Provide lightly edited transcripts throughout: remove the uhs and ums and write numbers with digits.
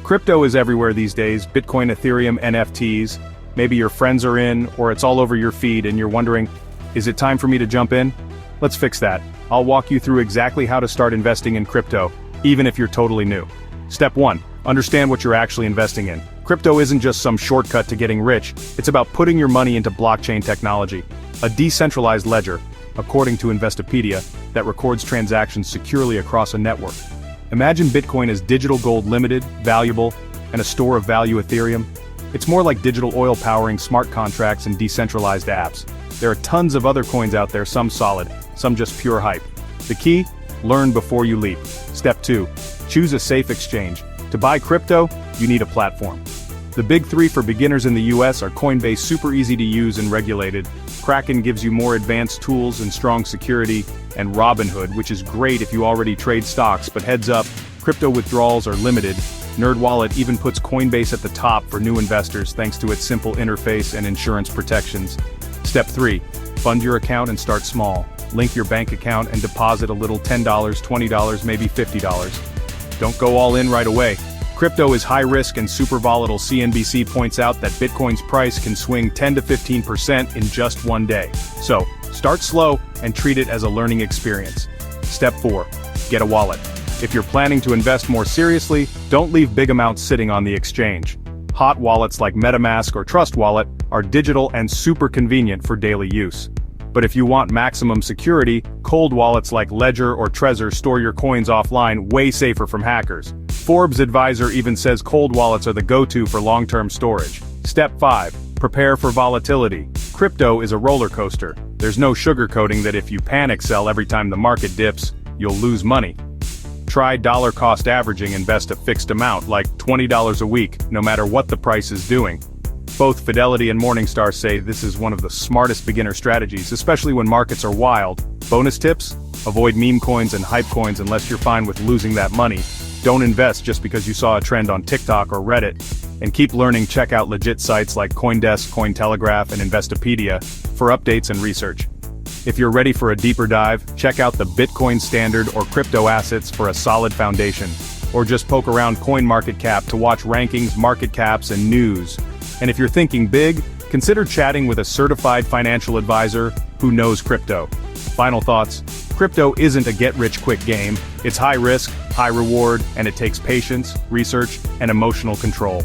Crypto is everywhere these days: Bitcoin, Ethereum, NFTs. Maybe your friends are in, or it's all over your feed and you're wondering, is it time for me to jump in? Let's fix that. I'll walk you through exactly how to start investing in crypto, even if you're totally new. Step 1. Understand what you're actually investing in. Crypto isn't just some shortcut to getting rich, it's about putting your money into blockchain technology, a decentralized ledger, according to Investopedia, that records transactions securely across a network. Imagine Bitcoin as digital gold, limited, valuable, and a store of value Ethereum. It's more like digital oil powering smart contracts and decentralized apps. There are tons of other coins out there, some solid, some just pure hype. The key? Learn before you leap. Step 2. Choose a safe exchange. To buy crypto, you need a platform. The big three for beginners in the US are Coinbase, super easy to use and regulated; Kraken gives you more advanced tools and strong security; and Robinhood, which is great if you already trade stocks, but heads up, crypto withdrawals are limited. NerdWallet even puts Coinbase at the top for new investors thanks to its simple interface and insurance protections. Step 3. Fund your account and start small. Link your bank account and deposit a little: $10, $20, maybe $50. Don't go all in right away. Crypto is high risk and super volatile. CNBC points out that Bitcoin's price can swing 10 to 15% in just one day. So, start slow and treat it as a learning experience. Step 4. Get a wallet. If you're planning to invest more seriously, don't leave big amounts sitting on the exchange. Hot wallets like MetaMask or Trust Wallet are digital and super convenient for daily use. But if you want maximum security, cold wallets like Ledger or Trezor store your coins offline, way safer from hackers. Forbes Advisor even says cold wallets are the go-to for long-term storage. Step 5. Prepare for volatility. Crypto is a roller coaster. There's no sugarcoating that if you panic sell every time the market dips, you'll lose money. Try dollar cost averaging. Invest a fixed amount, like $20 a week, no matter what the price is doing. Both Fidelity and Morningstar say this is one of the smartest beginner strategies, especially when markets are wild. Bonus tips? Avoid meme coins and hype coins unless you're fine with losing that money. Don't invest just because you saw a trend on TikTok or Reddit. And keep learning. Check out legit sites like CoinDesk, Cointelegraph, and Investopedia for updates and research. If you're ready for a deeper dive, check out the Bitcoin Standard or crypto assets for a solid foundation. Or just poke around CoinMarketCap to watch rankings, market caps, and news. And if you're thinking big, consider chatting with a certified financial advisor who knows crypto. Final thoughts: crypto isn't a get-rich-quick game. It's high risk, high reward, and it takes patience, research, and emotional control.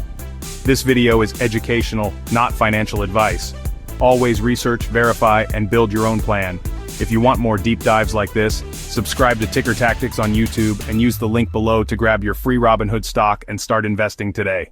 This video is educational, not financial advice. Always research, verify, and build your own plan. If you want more deep dives like this, subscribe to Ticker Tactics on YouTube and use the link below to grab your free Robinhood stock and start investing today.